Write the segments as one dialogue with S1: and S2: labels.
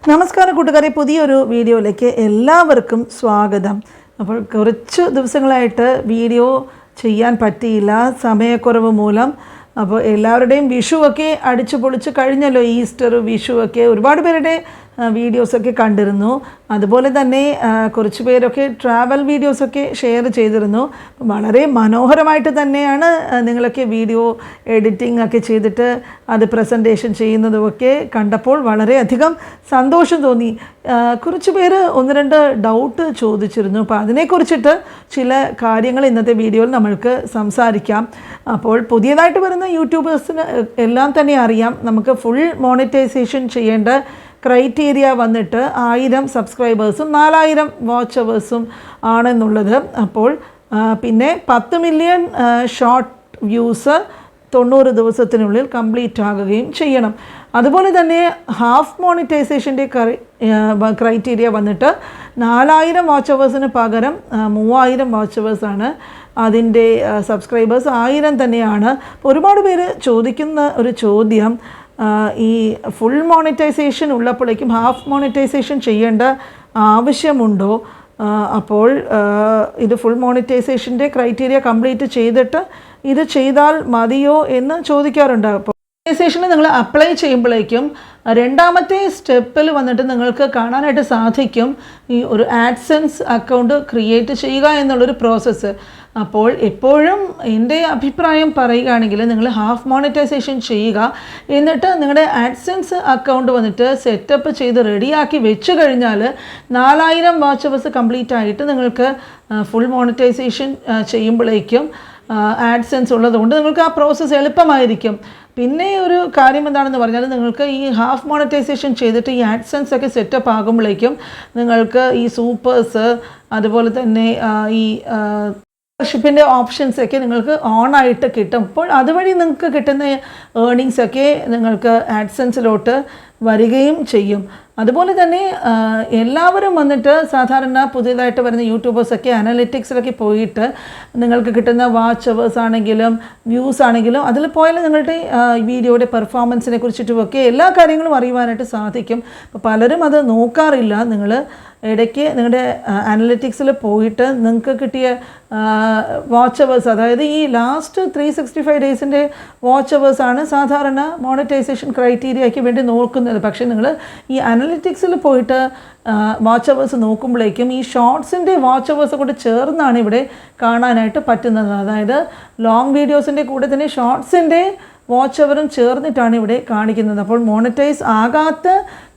S1: നമസ്കാരം കൂട്ടുകാരെ, പുതിയൊരു വീഡിയോയിലേക്ക് എല്ലാവർക്കും സ്വാഗതം. അപ്പോൾ കുറച്ച് ദിവസങ്ങളായിട്ട് വീഡിയോ ചെയ്യാൻ പറ്റിയില്ല, സമയക്കുറവ് മൂലം. അപ്പോൾ എല്ലാവരുടെയും വിഷുവൊക്കെ അടിച്ചു പൊളിച്ച് കഴിഞ്ഞല്ലോ. ഈസ്റ്റർ, വിഷുവൊക്കെ ഒരുപാട് പേരുടെ വീഡിയോസൊക്കെ കണ്ടിരുന്നു. അതുപോലെ തന്നെ കുറച്ച് പേരൊക്കെ ട്രാവൽ വീഡിയോസൊക്കെ ഷെയർ ചെയ്തിരുന്നു. വളരെ മനോഹരമായിട്ട് തന്നെയാണ് നിങ്ങളൊക്കെ വീഡിയോ എഡിറ്റിംഗ് ഒക്കെ ചെയ്തിട്ട് അത് പ്രസൻറ്റേഷൻ ചെയ്യുന്നതുമൊക്കെ കണ്ടപ്പോൾ വളരെയധികം സന്തോഷം തോന്നി. കുറച്ച് പേര് ഒന്ന് രണ്ട് ഡൗട്ട് ചോദിച്ചിരുന്നു. അപ്പോൾ അതിനെക്കുറിച്ചിട്ട് ചില കാര്യങ്ങൾ ഇന്നത്തെ വീഡിയോയിൽ നമ്മൾക്ക് സംസാരിക്കാം. അപ്പോൾ പുതിയതായിട്ട് വരുന്ന യൂട്യൂബേഴ്സിന് എല്ലാം തന്നെ അറിയാം, നമുക്ക് ഫുൾ മോണിറ്റൈസേഷൻ ചെയ്യേണ്ട ക്രൈറ്റീരിയ വന്നിട്ട് 1000 സബ്സ്ക്രൈബേഴ്സും 4000 വാച്ച് അവേഴ്സും ആണെന്നുള്ളത്. അപ്പോൾ പിന്നെ 10 മില്യൺ ഷോർട്ട് വ്യൂസ് 90 ദിവസത്തിനുള്ളിൽ കംപ്ലീറ്റ് ആകുകയും ചെയ്യണം. അതുപോലെ തന്നെ ഹാഫ് മോണിറ്റൈസേഷൻ്റെ ക്രൈറ്റീരിയ വന്നിട്ട് 4000 വാച്ച് അവേഴ്സിന് പകരം 3000 വാച്ച് അവേഴ്സാണ്. അതിൻ്റെ സബ്സ്ക്രൈബേഴ്സ് 1000 തന്നെയാണ്. ഒരുപാട് പേര് ചോദിക്കുന്ന ഒരു ചോദ്യം, ഈ ഫുൾ മോണിറ്റൈസേഷൻ ഉള്ളപ്പോഴേക്കും ഹാഫ് മോണിറ്റൈസേഷൻ ചെയ്യേണ്ട ആവശ്യമുണ്ടോ? അപ്പോൾ ഇത് ഫുൾ മോണിറ്റൈസേഷൻ്റെ ക്രൈറ്റീരിയ കംപ്ലീറ്റ് ചെയ്തിട്ട് ഇത് ചെയ്താൽ മതിയോ എന്ന് ചോദിക്കാറുണ്ട്. അപ്പോൾ മോണിറ്റൈസേഷന് നിങ്ങൾ അപ്ലൈ ചെയ്യുമ്പോഴേക്കും രണ്ടാമത്തെ സ്റ്റെപ്പിൽ വന്നിട്ട് നിങ്ങൾക്ക് കാണാനായിട്ട് സാധിക്കും ഈ ഒരു ആഡ്സെൻസ് അക്കൗണ്ട് ക്രിയേറ്റ് ചെയ്യുക എന്നുള്ളൊരു പ്രോസസ്സ്. അപ്പോൾ എപ്പോഴും എൻ്റെ അഭിപ്രായം പറയുകയാണെങ്കിൽ നിങ്ങൾ ഹാഫ് മോണിറ്റൈസേഷൻ ചെയ്യുക, എന്നിട്ട് നിങ്ങളുടെ ആഡ്സെൻസ് അക്കൗണ്ട് വന്നിട്ട് സെറ്റപ്പ് ചെയ്ത് റെഡിയാക്കി വെച്ച് കഴിഞ്ഞാൽ 4000 വാച്ച് അവേഴ്സ് കംപ്ലീറ്റ് ആയിട്ട് നിങ്ങൾക്ക് ഫുൾ മോണിറ്റൈസേഷൻ ചെയ്യുമ്പോഴേക്കും ആഡ്സെൻസ് ഉള്ളതുകൊണ്ട് നിങ്ങൾക്ക് ആ പ്രോസസ്സ് എളുപ്പമായിരിക്കും. പിന്നെ ഒരു കാര്യം എന്താണെന്ന് പറഞ്ഞാൽ, നിങ്ങൾക്ക് ഈ ഹാഫ് മോണിറ്റൈസേഷൻ ചെയ്തിട്ട് ഈ ആഡ്സെൻസ് ഒക്കെ സെറ്റപ്പ് ആകുമ്പോഴേക്കും നിങ്ങൾക്ക് ഈ സൂപ്പേഴ്സ്, അതുപോലെ തന്നെ ഈ ഷിപ്പിൻ്റെ ഓപ്ഷൻസൊക്കെ നിങ്ങൾക്ക് ഓണായിട്ട് കിട്ടും. അപ്പോൾ അതുവഴി നിങ്ങൾക്ക് കിട്ടുന്ന ഏർണിങ്സൊക്കെ നിങ്ങൾക്ക് ആഡ്സെൻസിലോട്ട് വരികയും ചെയ്യും. അതുപോലെ തന്നെ എല്ലാവരും വന്നിട്ട് സാധാരണ പുതിയതായിട്ട് വരുന്ന യൂട്യൂബേഴ്സൊക്കെ അനലിറ്റിക്സിലൊക്കെ പോയിട്ട് നിങ്ങൾക്ക് കിട്ടുന്ന വാച്ച് അവേഴ്സ് ആണെങ്കിലും വ്യൂസ് ആണെങ്കിലും അതിൽ പോയാൽ നിങ്ങളുടെ വീഡിയോയുടെ പെർഫോമൻസിനെ കുറിച്ചിട്ടുമൊക്കെ എല്ലാ കാര്യങ്ങളും അറിയുവാനായിട്ട് സാധിക്കും. അപ്പോൾ പലരും അത് നോക്കാറില്ല. നിങ്ങൾ ഇടയ്ക്ക് നിങ്ങളുടെ അനലിറ്റിക്സിൽ പോയിട്ട് നിങ്ങൾക്ക് കിട്ടിയ വാച്ച് അവേഴ്സ്, അതായത് ഈ ലാസ്റ്റ് 365 ഡേയ്സിൻ്റെ വാച്ച് അവേഴ്സാണ് സാധാരണ മോണിറ്റൈസേഷൻ ക്രൈറ്റീരിയയ്ക്ക് വേണ്ടി നോക്കുന്നത്. പക്ഷേ നിങ്ങൾ ഈ അനലിറ്റിക്സിൽ പോയിട്ട് വാച്ച് അവേഴ്സ് നോക്കുമ്പോഴേക്കും ഈ ഷോർട്സിൻ്റെ വാച്ച് അവേഴ്സ് കൂടെ ചേർന്നാണ് ഇവിടെ കാണാനായിട്ട് പറ്റുന്നത്. അതായത് ലോങ് വീഡിയോസിൻ്റെ കൂടെ തന്നെ ഷോർട്സിൻ്റെ വാച്ച് അവറും ചേർന്നിട്ടാണ് ഇവിടെ കാണിക്കുന്നത്. അപ്പോൾ മോണിറ്റൈസ് ആകാത്ത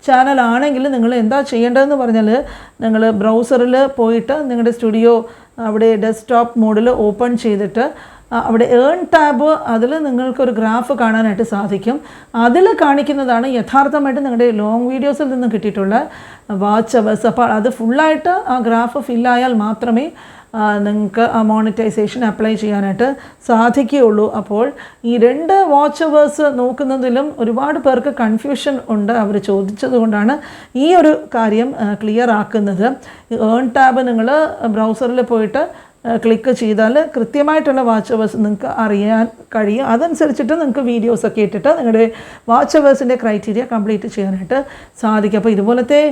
S1: ചാനലാണെങ്കിൽ നിങ്ങൾ എന്താ ചെയ്യേണ്ടതെന്ന് പറഞ്ഞാൽ, നിങ്ങൾ ബ്രൗസറിൽ പോയിട്ട് നിങ്ങളുടെ സ്റ്റുഡിയോ അവിടെ ഡെസ്ക്ടോപ്പ് മോഡിൽ ഓപ്പൺ ചെയ്തിട്ട് അവിടെ ഏൺ ടാബ്, അതിൽ നിങ്ങൾക്കൊരു ഗ്രാഫ് കാണാനായിട്ട് സാധിക്കും. അതിൽ കാണിക്കുന്നതാണ് യഥാർത്ഥമായിട്ട് നിങ്ങളുടെ ലോങ് വീഡിയോസിൽ നിന്ന് കിട്ടിയിട്ടുള്ള വാച്ച് അവേഴ്സ്. അപ്പോൾ അത് ഫുള്ളായിട്ട് ആ ഗ്രാഫ് ഫില്ലായാൽ മാത്രമേ നിങ്ങൾക്ക് ആ മോണിറ്റൈസേഷൻ അപ്ലൈ ചെയ്യാനായിട്ട് സാധിക്കുകയുള്ളൂ. അപ്പോൾ ഈ 2 വാച്ച് അവേഴ്സ് നോക്കുന്നതിലും ഒരുപാട് പേർക്ക് കൺഫ്യൂഷൻ ഉണ്ട്. അവർ ചോദിച്ചത് കൊണ്ടാണ് ഈ ഒരു കാര്യം ക്ലിയർ ആക്കുന്നത്. ഏൺ ടാബ് നിങ്ങൾ ബ്രൗസറിൽ പോയിട്ട് ക്ലിക്ക് ചെയ്താൽ കൃത്യമായിട്ടുള്ള വാച്ച് അവേഴ്സ് നിങ്ങൾക്ക് അറിയാൻ കഴിയും. അതനുസരിച്ചിട്ട് നിങ്ങൾക്ക് വീഡിയോസൊക്കെ ഇട്ടിട്ട് നിങ്ങളുടെ വാച്ച് അവേഴ്സിൻ്റെ ക്രൈറ്റീരിയ കംപ്ലീറ്റ് ചെയ്യാനായിട്ട് സാധിക്കും. അപ്പോൾ ഇതുപോലത്തെ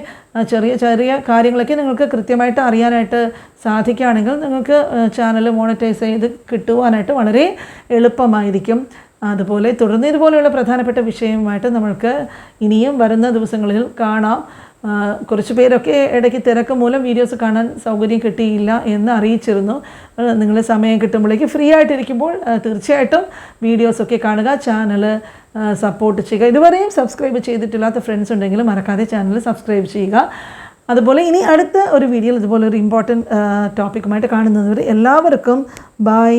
S1: ചെറിയ ചെറിയ കാര്യങ്ങളൊക്കെ നിങ്ങൾക്ക് കൃത്യമായിട്ട് അറിയാനായിട്ട് സാധിക്കുകയാണെങ്കിൽ നിങ്ങൾക്ക് ചാനൽ മോണിറ്റൈസ് ചെയ്ത് കിട്ടുവാനായിട്ട് വളരെ എളുപ്പമായിരിക്കും. അതുപോലെ തുടർന്ന് ഇതുപോലെയുള്ള പ്രധാനപ്പെട്ട വിഷയവുമായിട്ട് നമ്മൾക്ക് ഇനിയും വരുന്ന ദിവസങ്ങളിൽ കാണാം. കുറച്ച് പേരൊക്കെ ഇടയ്ക്ക് തിരക്ക് മൂലം വീഡിയോസ് കാണാൻ സൗകര്യം കിട്ടിയില്ല എന്ന് അറിയിച്ചിരുന്നു. നിങ്ങൾ സമയം കിട്ടുമ്പോഴേക്ക് ഫ്രീ ആയിട്ടിരിക്കുമ്പോൾ തീർച്ചയായിട്ടും വീഡിയോസൊക്കെ കാണുക, ചാനൽ സപ്പോർട്ട് ചെയ്യുക. ഇതുവരെയും സബ്സ്ക്രൈബ് ചെയ്തിട്ടില്ലാത്ത ഫ്രണ്ട്സ് ഉണ്ടെങ്കിൽ മറക്കാതെ ചാനൽ സബ്സ്ക്രൈബ് ചെയ്യുക. അതുപോലെ ഇനി അടുത്ത ഒരു വീഡിയോയിൽ ഇതുപോലെ ഒരു ഇമ്പോർട്ടൻറ്റ് ടോപ്പിക്കുമായിട്ട് കാണുന്നതുവരെ എല്ലാവർക്കും ബൈ.